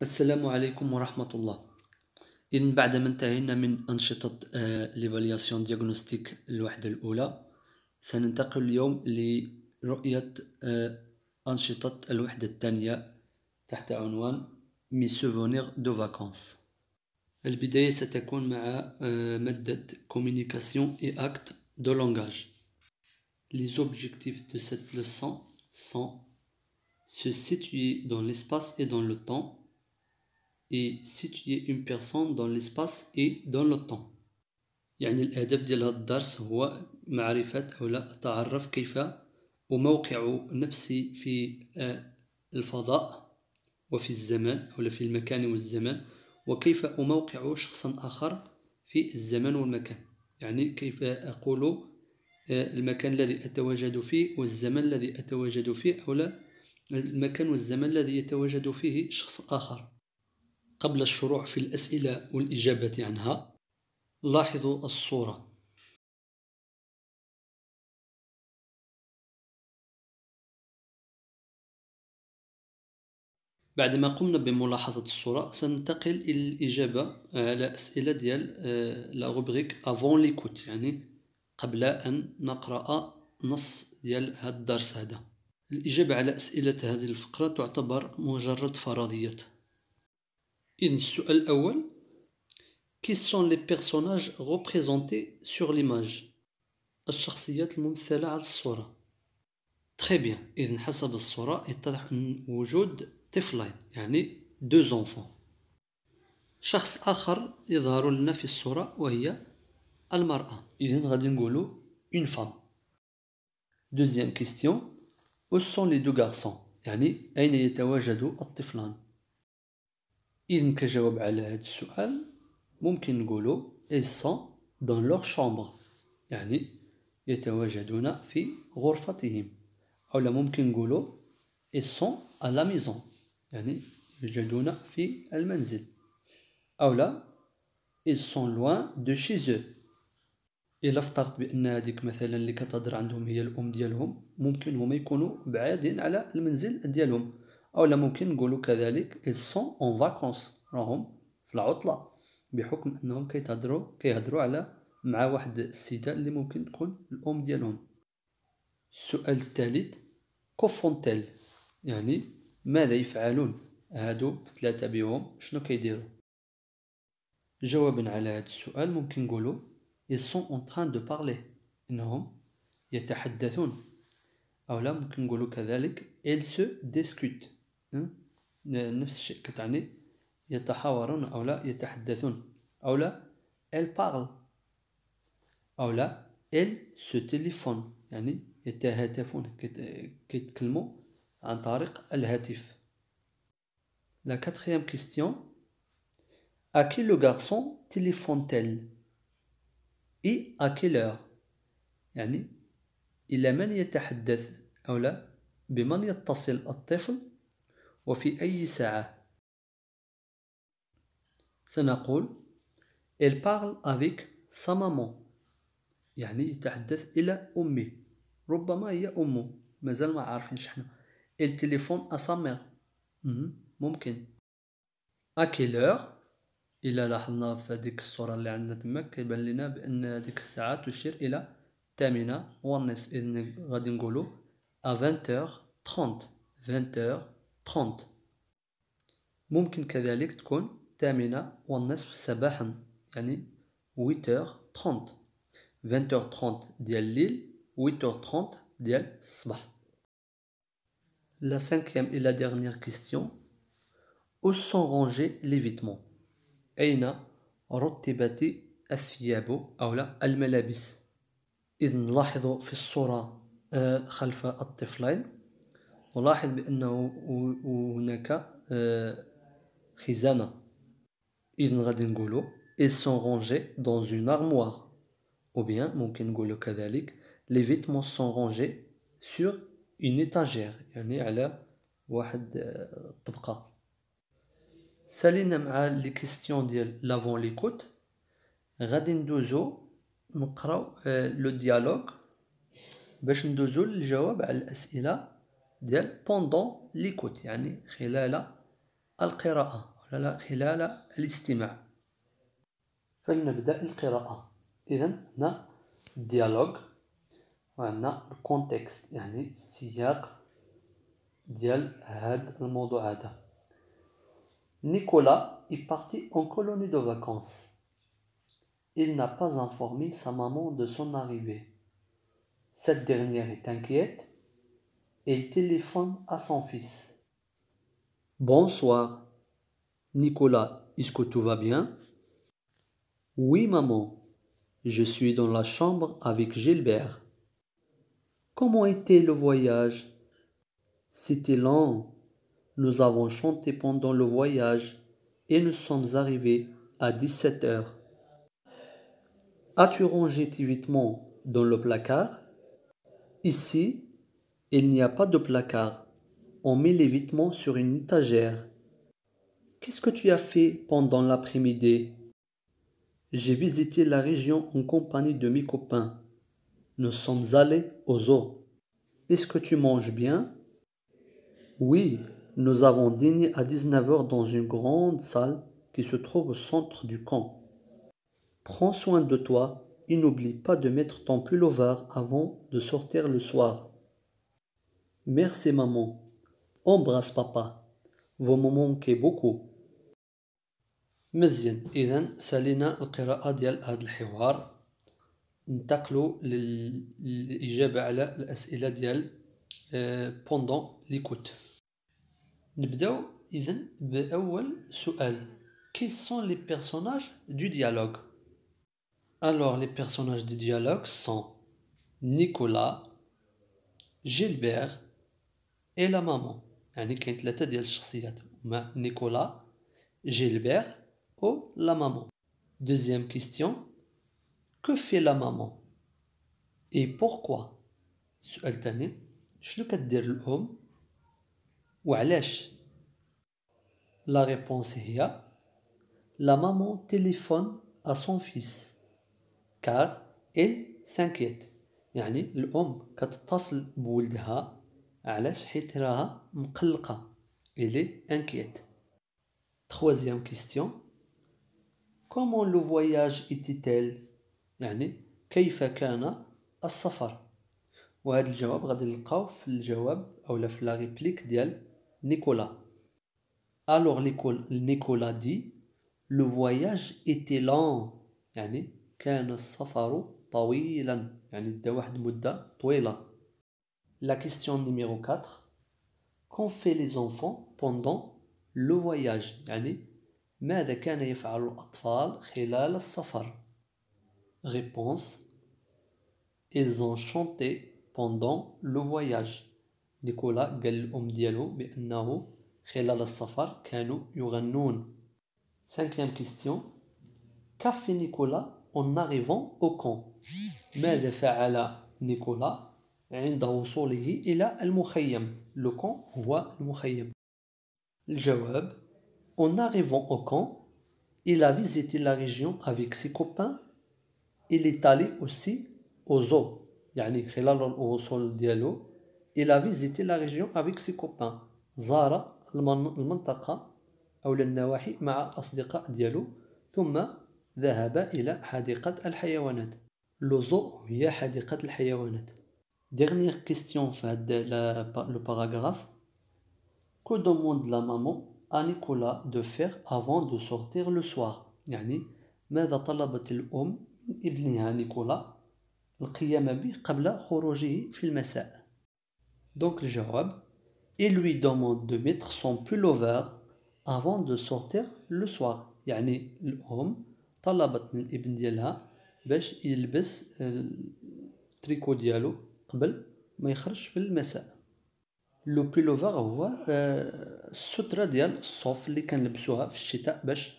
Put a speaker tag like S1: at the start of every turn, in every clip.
S1: السلام عليكم ورحمة الله. إذن بعدما انتهينا من أنشطة ليفالياسيون دياغنوستيك الوحدة الأولى، سننتقل اليوم لرؤية أنشطة الوحدة الثانية تحت عنوان مي سوفونير دو فاكونس. البداية ستكون مع مادة Communication et actes de langage. Les objectifs de cette leçon sont se situer dans l'espace et dans le temps et situer une personne dans l'espace et dans le temps. يعني الهدف ديال هذا الدرس هو معرفة أو لا تعرف كيف أموقع نفسي في الفضاء وفي الزمان أو في المكان والزمان، وكيف أموقع شخصا آخر في الزمان والمكان. يعني كيف أقول المكان الذي أتواجد فيه والزمن الذي أتواجد فيه، أو لا المكان والزمن الذي يتواجد فيه شخص آخر. قبل الشروع في الأسئلة والإجابة عنها، لاحظوا الصورة. بعدما قمنا بملاحظة الصورة، سننتقل إلى الإجابة على أسئلة ديال لا روبريك افون ليكوت، يعني قبل أن نقرأ نص ديال هذا الدرس هذا. الإجابة على أسئلة هذه الفقرة تعتبر مجرد فرضيات. إذن السؤال الأول: Qui sont les personnages représentés sur l'image؟ الشخصيات الممثلة على الصورة. Très bien. إذن حسب الصورة يتضح أن وجود طفلين، يعني deux enfants. شخص آخر يظهر لنا في الصورة وهي المرأة، إذن غادي نقولوا une femme. Deuxième question: Où sont les deux garçons؟ يعني أين يتواجد الطفلان؟ إذن كجواب على هذا السؤال ممكن نقولوا ils sont dans leur chambre، يعني يتواجدون في غرفتهم. أو لا ممكن نقولوا ils sont à la maison، يعني يوجدون في المنزل. أو لا ils sont loin de chez eux. إلا افترضت بأن هذيك مثلا اللي كتهضر عندهم هي الأم ديالهم، ممكن هما يكونوا بعادين على المنزل ديالهم. أو لا ممكن نقولوا كذلك ils sont en vacances، راهم في العطلة، بحكم أنهم كيهضروا على مع واحد السيدة اللي ممكن تكون الأم ديالهم. السؤال الثالث: كوفونتيل، يعني ماذا يفعلون هادو ثلاثة بهم، شنو كيديروا؟ جوابا على هذا السؤال ممكن نقولوا ils sont en train de parler، إنهم يتحدثون. أو لا ممكن نقولوا كذلك ils se discutent، نفس الشيء كتعني يتحاورون أو لا يتحدثون. أو لا elle parle. أو لا elle se téléphone، يعني يتهاتفون، كيتكلموا عن طريق الهاتف. La quatrième question: À qui le garçon téléphone-t-elle et à quelle heure؟ يعني إلى من يتحدث أو لا بمن يتصل الطفل وفي أي ساعة؟ سنقول elle parle avec sa maman، يعني يتحدث إلى أمه، ربما هي أمه، مازال ما عارفين شحال. elle téléphone à sa mère، ممكن. à quelle heure؟ إلا لاحظنا في هذيك الصورة اللي عندنا تما كيبان لنا بأن هذيك الساعة تشير إلى 8:30، إذن غادي نقولوا à 20h30. 20h30. ممكن كذلك تكون 8:30 صباحا، يعني 8h30. 20h30 ديال الليل، 8h30 ديال الصباح. La cinquième et la dernière question: Où sont rangés les vêtements؟ أين رتبت الثياب أو لا الملابس؟ إذن نلاحظ في الصورة خلف الطفلين، نلاحظ بأنه هناك خزانة. إذن غادي نقولوا ils sont rangés dans une armoire. Ou bien ممكن نقولوا كذلك les vêtements sont rangés sur une étagère، يعني على واحد الطبقة. سالينا مع لي كيستيون ديال لافون ليكوت. غادي ندوزو نقراو لو ديالوج باش ندوزو للجواب على الأسئلة ديال بوندون ليكوت، يعني خلال القراءة ولا خلال الاستماع. فلنبدأ القراءة. إذن عندنا dialogue وعندنا الكونتكست يعني السياق ديال هاد الموضوع هذا. Nicolas est parti en colonie de vacances. Il n'a pas informé sa maman de son arrivée. Cette dernière est inquiète et il téléphone à son fils. Bonsoir. Nicolas, est-ce que tout va bien? Oui, maman. Je suis dans la chambre avec Gilbert. Comment était le voyage? C'était long. Nous avons chanté pendant le voyage et nous sommes arrivés à 17 heures. As-tu rangé tes vêtements dans le placard? Ici, il n'y a pas de placard. On met les vêtements sur une étagère. Qu'est-ce que tu as fait pendant l'après-midi? J'ai visité la région en compagnie de mes copains. Nous sommes allés au zoo. Est-ce que tu manges bien? Oui, nous avons dîné à 19 heures dans une grande salle qui se trouve au centre du camp. Prends soin de toi et n'oublie pas de mettre ton pullover avant de sortir le soir. Merci maman. Embrasse papa. Vous me manquez beaucoup. مزيان. إذن سالينا القراءة ديال هذا الحوار. ننتقلوا للإجابة على الأسئلة ديال pendant l'écoute. نبداو إذن بأول سؤال. Quels sont les personnages du dialogue? Alors les personnages du dialogue sont Nicolas, Gilbert et la maman. يعني كاين 3 ديال الشخصيات هما نيكولا Gilbert ou la maman. Deuxième question. Que fait la maman? Et pourquoi? سؤال تاني. شنو كدير الأم وعلاش؟ La réponse هي La maman téléphone à son fils car elle s'inquiète. يعني الأم كتتصل بولدها علاش؟ حيت راها مقلقة. Elle est inquiète. Troisième question. Comment le voyage était-il؟ يعني كيف كان السفر؟ وهذا الجواب غادي نلقاو في الجواب أو في لا ريبليك ديال نيكولا. Alors Nicolas dit le voyage était long. يعني كان السفر طويلا يعني دا واحد المدة طويلة. La question numéro 4. Qu'ont fait les enfants pendant le voyage؟ يعني ماذا كان يفعل الأطفال خلال السفر؟ Réponse. Ils ont chanté pendant le voyage. نيكولا قال الأم ديالو بأنه خلال السفر كانوا يغنون. Cinquième question. Qu'a fait Nicolas en arrivant au camp؟ ماذا فعل نيكولا عند وصوله إلى المخيم؟ Le camp هو المخيم. الجواب. En arrivant au camp, il a visité la région avec ses copains. Il est allé aussi au zoo. يعني خلال الوصول ديالو il a visité la région avec ses copains. زار المنطقة أو النواحي مع الأصدقاء ديالو ثم ذهب إلى حديقة الحيوانات. لو زو هي حديقة الحيوانات. Dernière question في هذا le paragraphe. Que demande la maman à Nicolas de faire avant de sortir le soir؟ يعني ماذا طلبت الأم من ابنها نيكولا القيام به قبل خروجه في المساء؟ Donc le جواب. Il lui demande de mettre son pullover avant de sortir le soir. يعني الأم طلبت من الابن ديالها باش يلبس التريكو ديالو قبل ما يخرج في المساء. لو بولوفر هو السترة ديال الصوف اللي كنلبسوها في الشتاء باش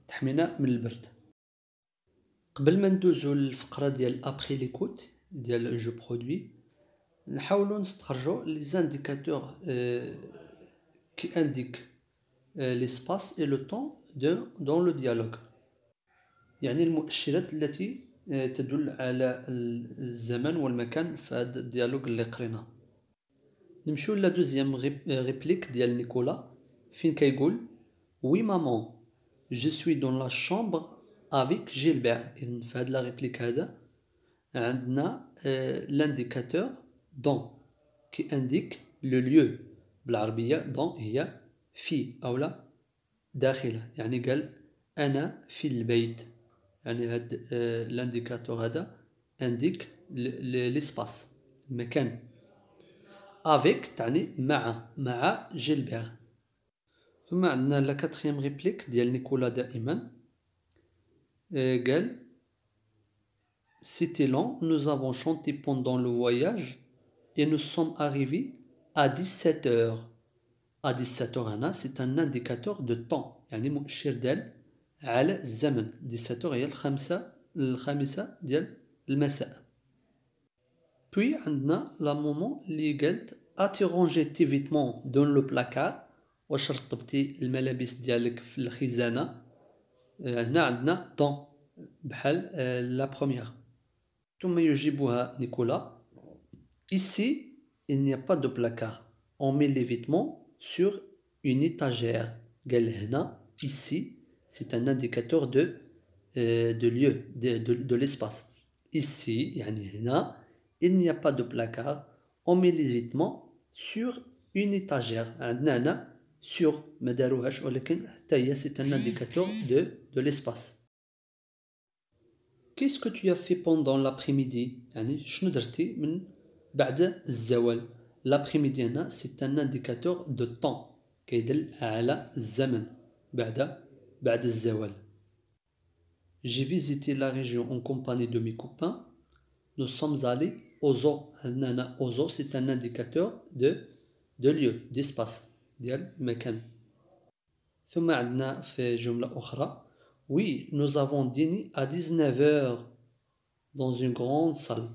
S1: تحمينا من البرد. قبل ما ندوزو للفقرة ديال ابخي ليكوت ديال جو برودوي نحاولوا نستخرجوا لي زانديكاتور qui indiquent l'espace et le temps dans le dialogue. يعني المؤشرات التي تدل على الزمن والمكان في هذا الديالوج اللي قريناه. نمشيو لا دوزيام ريبليك ديال نيكولا فين كيقول وي مامون جو سوي دون لا شامبر افيك جيلبير. إذن في هاد لا ريبليك هذا عندنا لانديكاتور دون كي انديك لو ليو بالعربية. دون هي في أو لا داخله، يعني قال أنا في البيت، يعني هاد لانديكاتور هذا انديك ليسباس المكان. افيك تعني مع جيلبير. ثم عندنا لا كاتريام ريبليك ديال نيكولا دائما قال C'était long, nous avons chanté pendant le voyage et nous sommes arrivés à 17 heures. À 17 heures هنا c'est un indicateur de temps، يعني مؤشر دال على الزمن. 17 heures هي الخامسة ديال المساء. Puis عندنا لا مومون اللي قالت as-tu rangé tes vêtements dans le placard؟ واش رتبتي الملابس ديالك في الخزانة؟ هنا عندنا dans بحال لا بروميير. ثم يجيبها نيكولا ici il n'y a pas de placard, on met les vêtements sur une étagère. قال هنا ici c'est un indicateur de lieu de l'espace. Ici يعني هنا il n'y a pas de placard, on met les vêtements sur une étagère. عندنا هنا sur ما داروهاش ولكن حتى هي c'est un indicateur de l'espace. Qu'est-ce que tu as fait pendant l'après-midi؟ يعني شنو درتي من بعد الزوال. l'après-midi هنا c'est un indicateur de temps كيدل على الزمن بعد الزوال. J'ai visité la région en compagnie de mes copains. Nous sommes allés au zoo. هنا au zoo c'est un indicateur de lieu d'espace ديال المكان. ثم عندنا في جملة أخرى Oui, nous avons dîné à 19 heures dans une grande salle.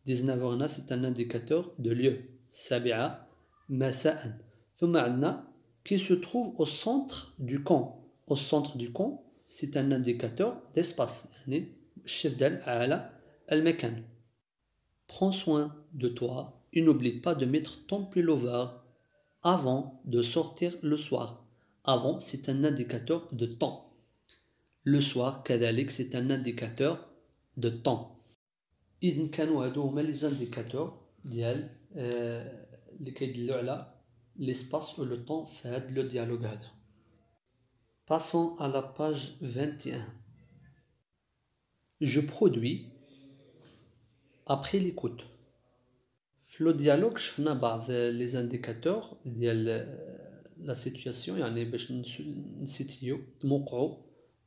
S1: 19 heures هنا c'est un indicateur de lieu. 7 مساء. ثم عندنا qui se trouve au centre du camp. Au centre du camp c'est un indicateur d'espace، يعني مؤشر دال على المكان. Prends soin de toi et n'oublie pas de mettre ton pullover avant de sortir le soir. Avant c'est un indicateur de temps. Le soir كذلك c'est un indicateur de temps. إذن كانوا هادو هما لي زانديكاتور ديال اللي كيدلوا على l'espace ou le temps في هاد لو ديالوغ هذا. Passons à la page 21. Je produis après l'écoute. في لو ديالوغ شفنا بعض لي زانديكاتور ديال لا سيتوياسيون، يعني باش نسيتيو نوقعوا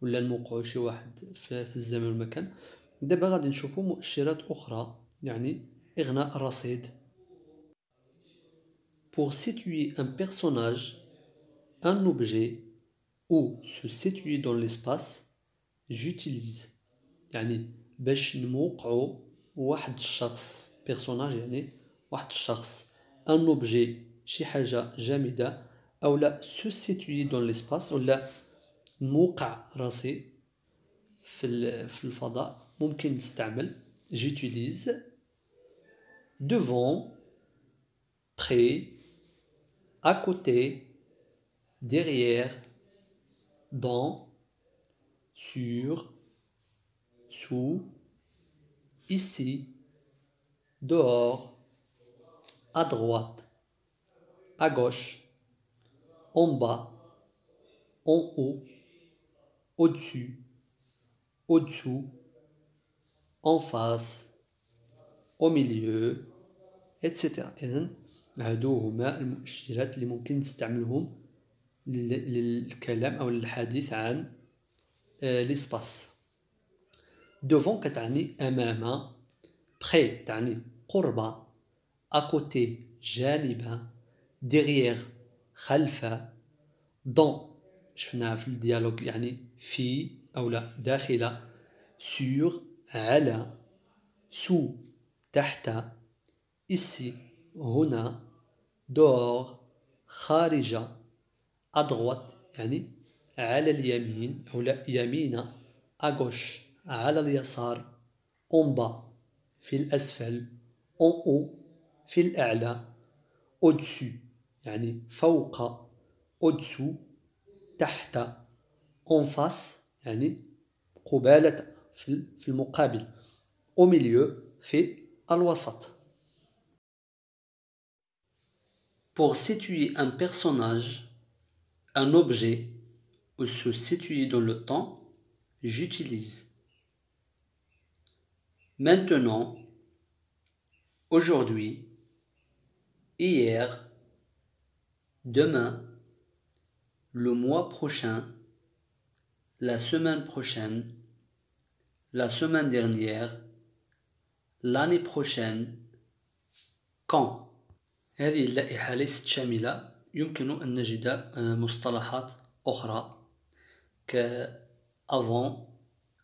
S1: ولا نوقعوا شي واحد في الزمن والمكان. دابا غادي نشوفوا مؤشرات اخرى، يعني اغناء الرصيد. Pour situer un personnage, un objet ou se situer dans l'espace, j'utilise. يعني باش نوقعوا واحد الشخص personnage، يعني واحد الشخص un objet شي حاجة جامدة، أو لا se situer dans l'espace ولا نوقع راسي في الفضاء. ممكن نستعمل j'utilise devant, près, à côté, derrière, dans, sur, sous, ici, dehors, à droite, à gauche, en bas, en haut, au-dessus, au-dessous, en face, au milieu, etc. إذن هادو هما المؤشرات اللي ممكن نستعملهم للكلام أو للحديث عن l'espace. devant كتعني أمام، près تعني قرب، à côté جانبا، derrière خلف، dans شفناها في الديالوج يعني في أو لا داخل، sur على، sous تحت، ici هنا، dehors خارج، à droite يعني على اليمين أو لا يمين، à gauche على اليسار، en bas في الأسفل، en haut في الأعلى، au-dessus يعني فوق، au-dessous تحت en face يعني قبالة في المقابل au milieu في الوسط. Pour situer un personnage, un objet ou se situer dans le temps, j'utilise maintenant, aujourd'hui, hier, demain, le mois prochain, la semaine prochaine, la semaine dernière, l'année prochaine, quand. هذه اللائحة ليست شاملة، يمكن أن نجد مصطلحات أخرى ك avant,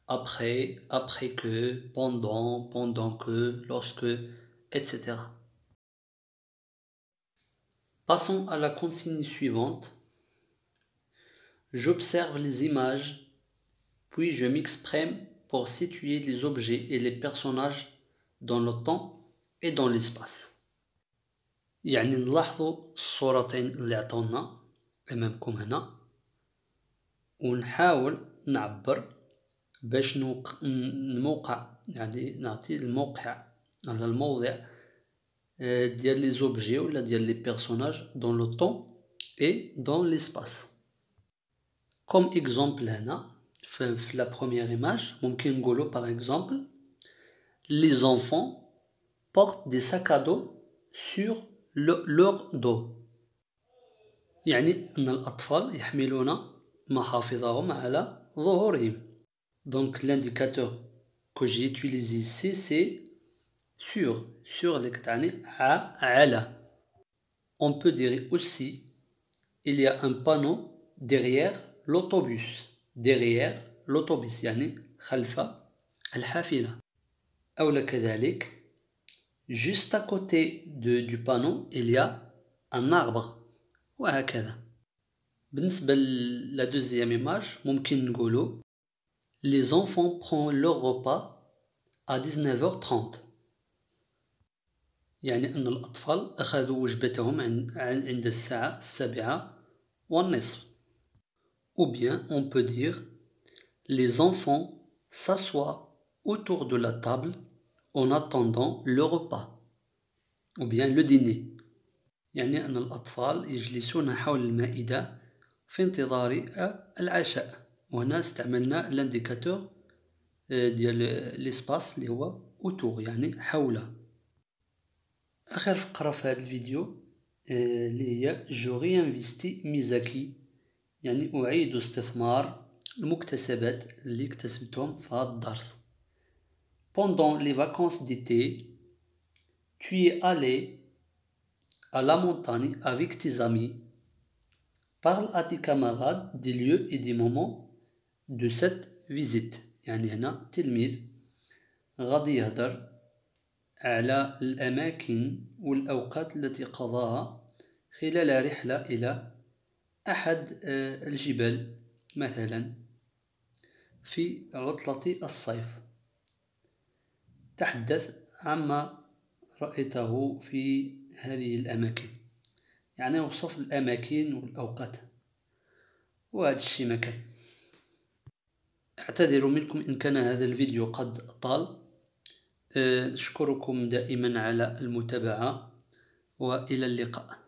S1: après, après que, pendant, pendant que, lorsque, etc. Passons à la consigne suivante. J'observe les images, puis je m'exprime pour situer les objets et les personnages dans le temps et dans l'espace. يعني نلاحظوا الصورتين اللي عطونا أمامكم هنا ونحاول نعبر باش نوقع يعني نعطي الموقع على الموضع ديال لي زوبجي ولا ديال لي بيرسوناج dans le temps et dans l'espace. Comme exemple هنا في la première image ممكن نقولوا par exemple les enfants portent des sacs à dos sur leur dos. يعني أن الأطفال يحملون محافظهم على ظهورهم. Donc l'indicateur que j'ai utilisé ici c'est sur. Sur اللي كتعني على. On peut dire aussi il y a un panneau derrière l'autobus. Derrière l'autobus يعني خلف الحافلة. أو كذلك juste à côté du panneau il y a un arbre. وهكذا. بالنسبة la deuxième image ممكن نقولوا les enfants prennent leur repas à 19h30. يعني أن الأطفال أخذوا وجبتهم عند الساعة 7:30. Ou bien on peut dire les enfants s'assoient autour de la table en attendant le repas. Ou bien le dîner. يعني أن الأطفال يجلسون حول المائدة في انتظار العشاء. وهنا استعملنا الانديكاتور ديال ليسباس اللي هو autour يعني حوله. آخر فقرة في هذا الفيديو اللي هي جو ريانفيستي ميزاكي يعني أعيد استثمار المكتسبات اللي اكتسبتهم في هذا الدرس. Pendant les vacances d'été, tu es allé à la montagne avec tes amis. Parle à tes camarades des lieux et des moments de cette visite. يعني هنا تلميذ غادي يهدر على الأماكن والأوقات التي قضاها خلال رحلة إلى أحد الجبال مثلا في عطلة الصيف. تحدث عما رأيته في هذه الأماكن. يعني وصف الأماكن والأوقات وهذا الشيء مكان. أعتذر منكم إن كان هذا الفيديو قد طال. أشكركم دائما على المتابعة وإلى اللقاء.